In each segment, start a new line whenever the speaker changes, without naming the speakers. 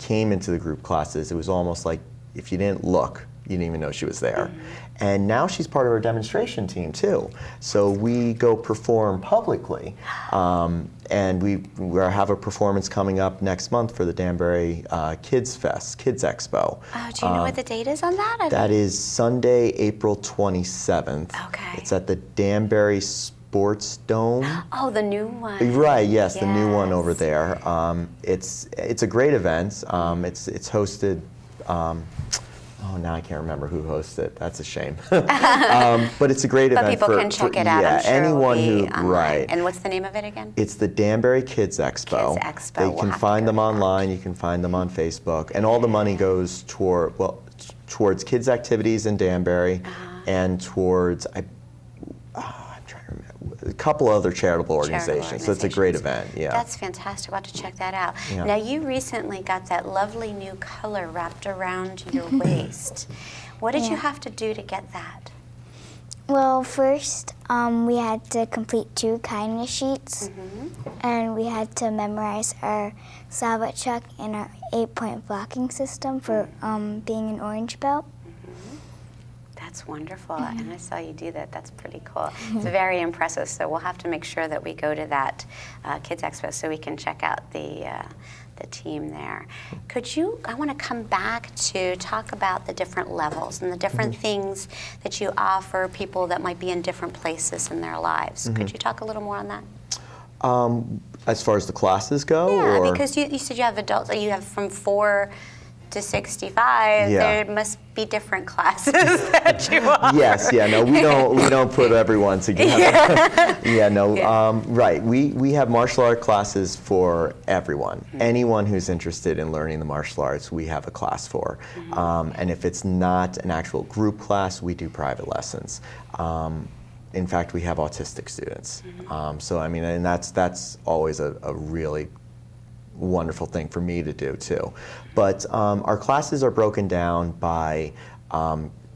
came into the group classes, it was almost like if you didn't look, you didn't even know she was there. And now she's part of our demonstration team too. So we go perform publicly. And we have a performance coming up next month for the Danbury Kids Fest, Kids Expo.
Oh, do you know what the date is on that?
That is Sunday, April 27th.
Okay.
It's at the Danbury Sports Dome.
Oh, the new one.
Right, yes, the new one
Yes.
over there. It's a great event. It's hosted, oh, now I can't remember who hosts it. That's a shame. But it's a great event.
But people can check it out.
Yeah,
I'm sure
anyone
it'll be
who,
online.
right.
And what's the name of it again?
It's the Danbury Kids Expo.
Kids Expo.
They
We'll
can
have to
find
go
them
to that.
online. You can find them on Facebook, and all the money goes towards kids' activities in Danbury, and towards I'm trying to remember a couple other charitable organizations. So it's a great event. Yeah.
That's fantastic. We'll have to check that out.
Yeah.
Now, you recently got that lovely new color wrapped around your waist. What did you have to do to get that?
Well, first we had to complete 2 kindness sheets, and we had to memorize our Sawatchuck and our 8-point blocking system for being an orange belt.
That's wonderful, and I saw you do that. That's pretty cool. It's very impressive, so we'll have to make sure that we go to that Kids Expo so we can check out the team there. I want to come back to talk about the different levels and the different things that you offer people that might be in different places in their lives. Could you talk a little more on that?
As far as the classes go?
Yeah,
or?
because you said you have adults, you have from 4 to 65,
Yeah.
there must be different classes that you offer.
Yes, yeah, no, we don't put everyone together. Yeah, no, right. We have martial art classes for everyone. Anyone who's interested in learning the martial arts, we have a class for. And if it's not an actual group class, we do private lessons. In fact, we have autistic students. So I mean, and that's always a really wonderful thing for me to do too. But our classes are broken down by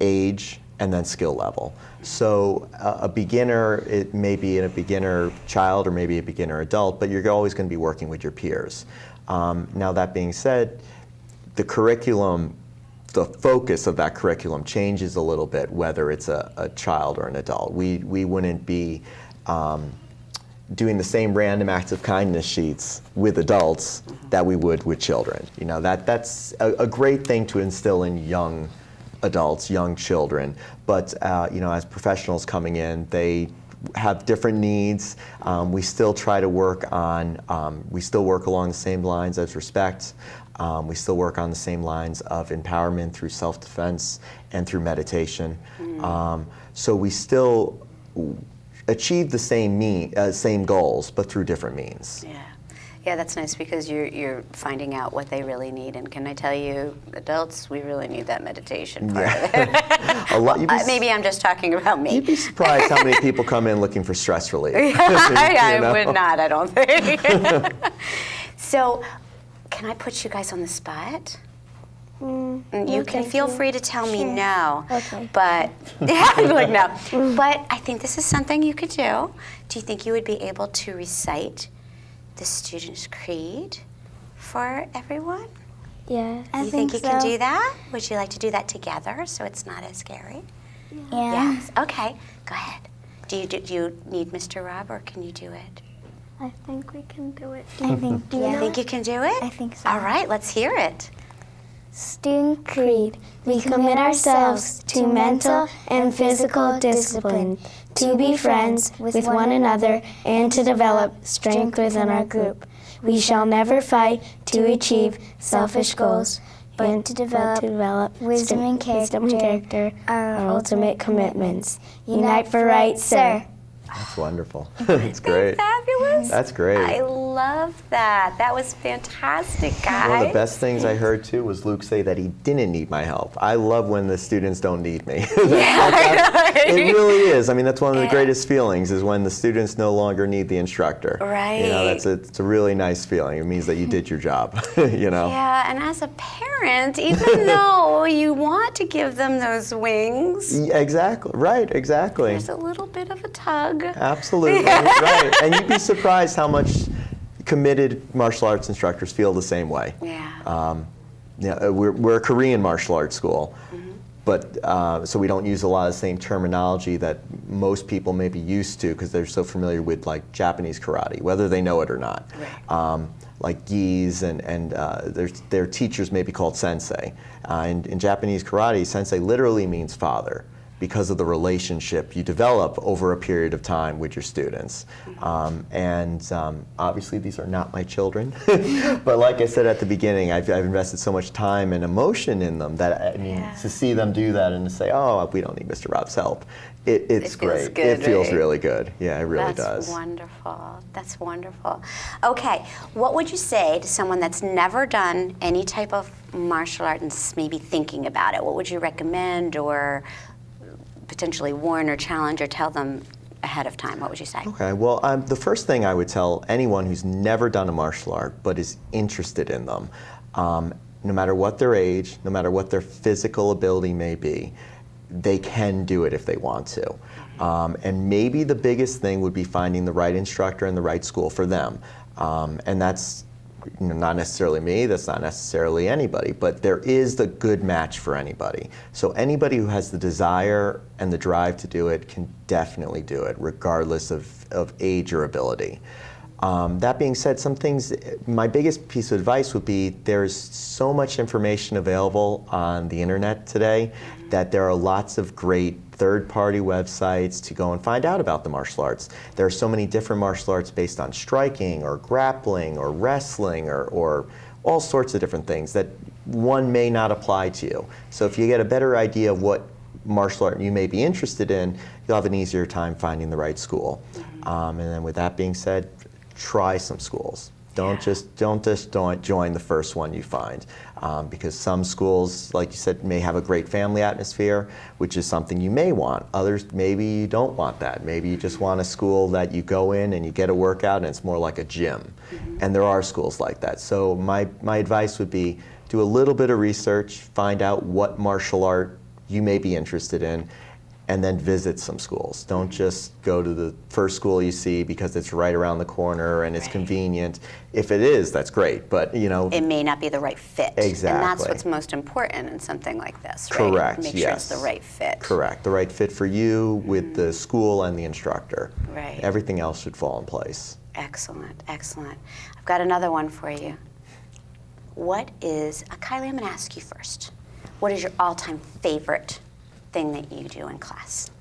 age and then skill level. So a beginner, it may be a beginner child or maybe a beginner adult, but you're always going to be working with your peers. Now that being said, the curriculum, the focus of that curriculum changes a little bit whether it's a child or an adult. We wouldn't be doing the same random acts of kindness sheets with adults that we would with children. You know, that's a great thing to instill in young adults, young children. But you know, as professionals coming in, they have different needs. We still try to work on, we still work along the same lines as respect. We still work on the same lines of empowerment through self-defense and through meditation. So we still achieve the same goals, but through different means.
Yeah, that's nice because you're finding out what they really need. And can I tell you, adults, we really need that meditation part of it.
A lot.
Maybe I'm just talking about me.
You'd be surprised how many people come in looking for stress relief.
I would not, I don't think. So, can I put you guys on the spot? You can feel free to tell me no.
Okay.
But I'd be like no. But I think this is something you could do. Do you think you would be able to recite the Students' Creed for everyone?
Yeah,
You think you can do that? Would you like to do that together so it's not as scary?
Yeah.
Yes. Okay. Go ahead. Do you need Mr. Rob, or can you do it?
I think we can do it. I think.
Do you think you can do it?
I think so.
All right. Let's hear it.
Student Creed, we commit ourselves to mental and physical discipline, to be friends with one another, and to develop strength within our group. We shall never fight to achieve selfish goals, but to develop wisdom and character, our ultimate commitments. Unite for right, sir.
That's wonderful. That's great.
Fabulous.
That's great.
I love that. That was fantastic, guys.
One of the best things I heard too was Luke say that he didn't need my help. I love when the students don't need me. It really is. I mean, that's one of the greatest feelings, is when the students no longer need the instructor.
Right.
You know, it's a really nice feeling. It means that you did your job. You know.
Yeah, and as a parent, even though you want to give them those wings,
Exactly. Right. Exactly.
there's a little bit of a tug.
Absolutely. Right. And you'd be surprised how much committed martial arts instructors feel the same way.
Yeah.
we're a Korean martial arts school, but so we don't use a lot of the same terminology that most people may be used to because they're so familiar with like Japanese karate, whether they know it or not.
Right.
Like gis and their teachers may be called sensei. In Japanese karate, sensei literally means father, because of the relationship you develop over a period of time with your students. Obviously these are not my children, but like I said at the beginning, I've invested so much time and emotion in them that, I mean, to see them do that and to say, oh, we don't need Mr. Rob's help, it's great.
Good,
it feels
right?
really good. Yeah, it really
That's
does.
wonderful. That's wonderful. Okay, what would you say to someone that's never done any type of martial art and is maybe thinking about it? What would you recommend or potentially warn or challenge or tell them ahead of time? What would you say?
Okay, well, the first thing I would tell anyone who's never done a martial art but is interested in them, no matter what their age, no matter what their physical ability may be, they can do it if they want to. And maybe the biggest thing would be finding the right instructor and the right school for them. And that's not necessarily me, that's not necessarily anybody, but there is the good match for anybody. So anybody who has the desire and the drive to do it can definitely do it, regardless of age or ability. That being said, some things, my biggest piece of advice would be there's so much information available on the internet today that there are lots of great third-party websites to go and find out about the martial arts. There are so many different martial arts based on striking or grappling or wrestling or all sorts of different things that one may not apply to you. So if you get a better idea of what martial art you may be interested in, you'll have an easier time finding the right school. And then with that being said, try some schools. Don't just join the first one you find, because some schools, like you said, may have a great family atmosphere, which is something you may want. Others, maybe you don't want that. Maybe you just want a school that you go in and you get a workout and it's more like a gym. And there are schools like that. So my advice would be do a little bit of research, find out what martial art you may be interested in, and then visit some schools. Don't just go to the first school you see because it's right around the corner and it's convenient. If it is, that's great, but
It may not be the right fit.
Exactly.
And that's what's most important in something like this, right?
Correct,
Make sure it's the right fit.
Correct, the right fit for you with the school and the instructor.
Right.
Everything else should fall in place.
Excellent, excellent. I've got another one for you. What is, Kylie, I'm gonna ask you first. What is your all-time favorite thing that you do in class?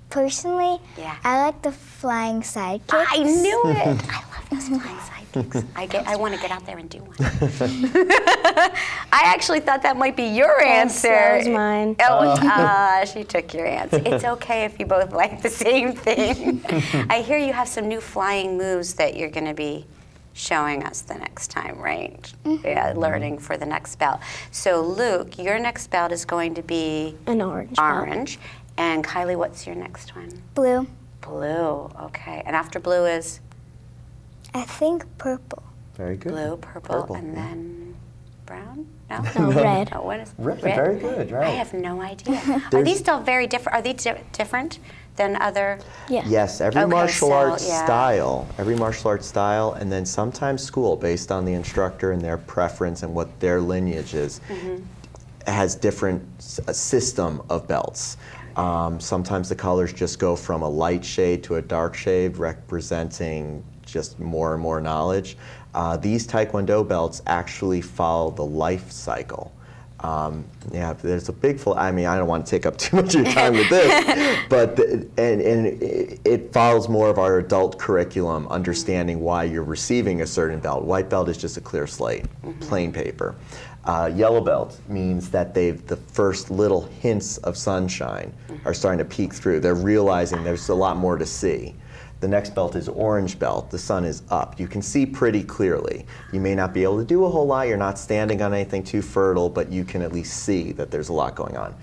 Personally,
Yeah.
I like the flying sidekicks.
I knew it. I love those flying sidekicks. I want to get out there and do one. I actually thought that might be your answer.
that was mine.
Oh, she took your answer. It's okay if you both like the same thing. I hear you have some new flying moves that you're going to be showing us the next time, right? Yeah, learning for the next belt. So Luke, your next belt is going to be
An orange belt.
orange. And Kylie, what's your next one?
Blue.
Blue, okay. And after blue is
I think purple.
Very good.
blue, purple, and
yeah.
then brown? No?
No, red.
No, what is
Red, very good, right.
I have no idea. Are
There's-
these still very different? Are these different than other?
Yeah.
Yes, every
Okay,
martial
so,
arts
yeah.
style, and then sometimes school, based on the instructor and their preference and what their lineage is, has different system of belts. Sometimes the colors just go from a light shade to a dark shade, representing just more and more knowledge. These Taekwondo belts actually follow the life cycle. Yeah, there's a big, I mean, I don't want to take up too much of your time with this, but it follows more of our adult curriculum, understanding why you're receiving a certain belt. White belt is just a clear slate, plain paper. Yellow belt means that the first little hints of sunshine are starting to peek through. They're realizing there's a lot more to see. The next belt is orange belt. The sun is up. You can see pretty clearly. You may not be able to do a whole lot. You're not standing on anything too fertile, but you can at least see that there's a lot going on.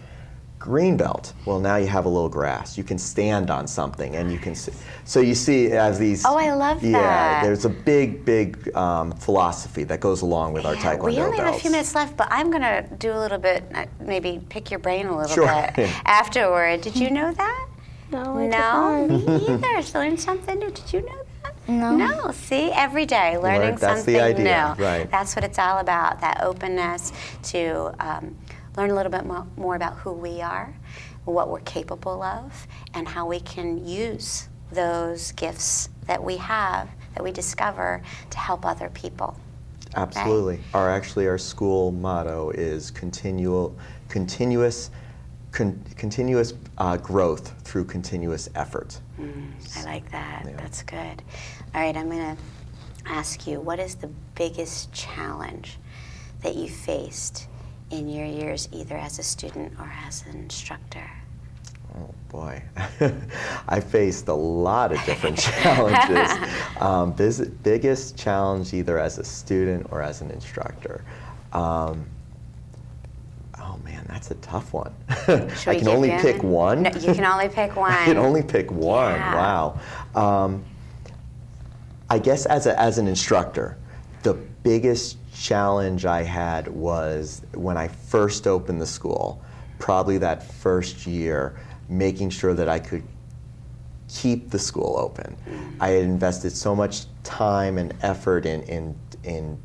Green belt, well, now you have a little grass. You can stand on something and you can see. So you see as these.
Oh, I love that.
Yeah, there's a big philosophy that goes along with our Taekwondo
We only have a few
belts.
minutes left, but I'm going to do a little bit, maybe pick your brain a little
Sure.
bit afterward. Did you know that?
No, I
No,
did not.
me either. Learned something new. Did you know that?
No.
No, see, every day learning
That's the
something
idea,
new.
right.
That's what it's all about, that openness to learn a little bit more about who we are, what we're capable of, and how we can use those gifts that we have, that we discover, to help other people.
Absolutely. Our school motto is continuous growth through continuous effort.
I like that.
Yeah.
That's good. All right, I'm going to ask you, what is the biggest challenge that you faced in your years, either as a student or as an instructor?
Oh boy, I faced a lot of different challenges. Biggest challenge either as a student or as an instructor. Oh man, that's a tough one. I can only pick one.
No, you can only pick one.
I can only pick one.
Yeah.
Wow. I guess as an instructor, the biggest challenge I had was when I first opened the school, probably that first year, making sure that I could keep the school open. I had invested so much time and effort in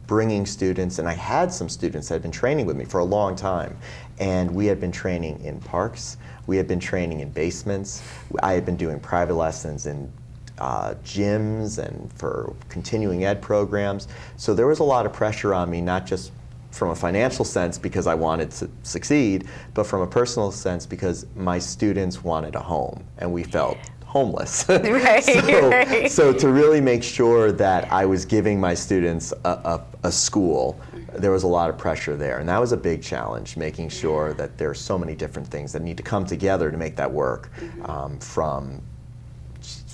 bringing students, and I had some students that had been training with me for a long time, and we had been training in parks, we had been training in basements, I had been doing private lessons in gyms and for continuing ed programs. So there was a lot of pressure on me, not just from a financial sense because I wanted to succeed, but from a personal sense because my students wanted a home and we felt homeless.
Right, right.
So to really make sure that I was giving my students a school, there was a lot of pressure there. And that was a big challenge, making sure that there are so many different things that need to come together to make that work,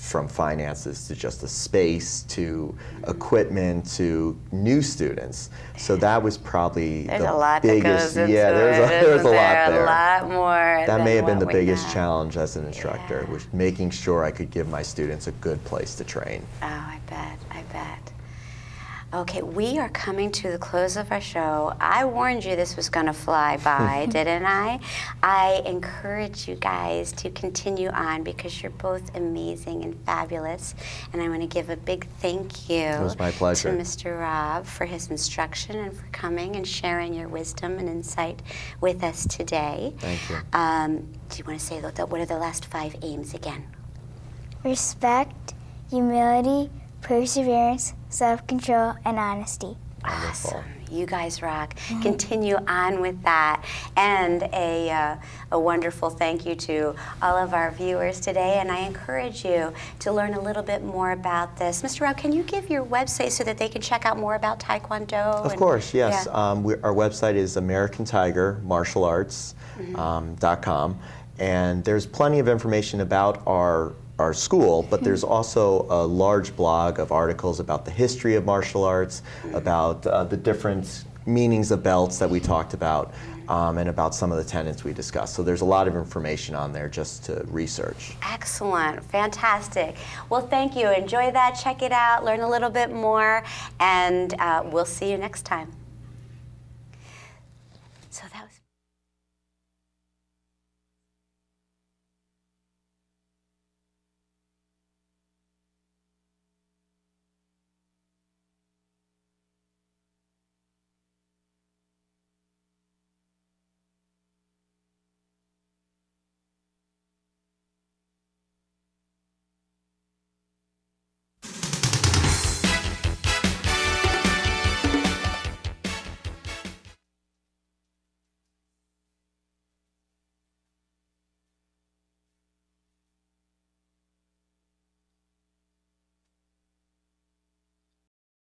from finances to just a space to equipment to new students. So that was probably
There's
the
a lot
biggest.
that goes into
yeah, there's
it,
a lot
isn't
there.
A lot more.
That may have been the
what we
biggest
have.
challenge as an instructor,
Yeah.
was making sure I could give my students a good place to train.
Oh, I bet. Okay, we are coming to the close of our show. I warned you this was going to fly by, didn't I? I encourage you guys to continue on because you're both amazing and fabulous. And I want to give a big thank you
It was my pleasure.
to Mr. Rob for his instruction and for coming and sharing your wisdom and insight with us today.
Thank you.
Do you want to say what are the last 5 aims again?
Respect, humility, perseverance, self-control, and honesty.
Wonderful.
Awesome. You guys rock. Continue on with that. And a wonderful thank you to all of our viewers today. And I encourage you to learn a little bit more about this. Mr. Rob, can you give your website so that they can check out more about Taekwondo?
Of course, yes.
Yeah.
Our website is AmericanTigerMartialArts.com, and there's plenty of information about our school, but there's also a large blog of articles about the history of martial arts, about the different meanings of belts that we talked about, and about some of the tenets we discussed. So there's a lot of information on there just to research.
Excellent. Fantastic. Well, thank you. Enjoy that. Check it out. Learn a little bit more. And we'll see you next time. So that was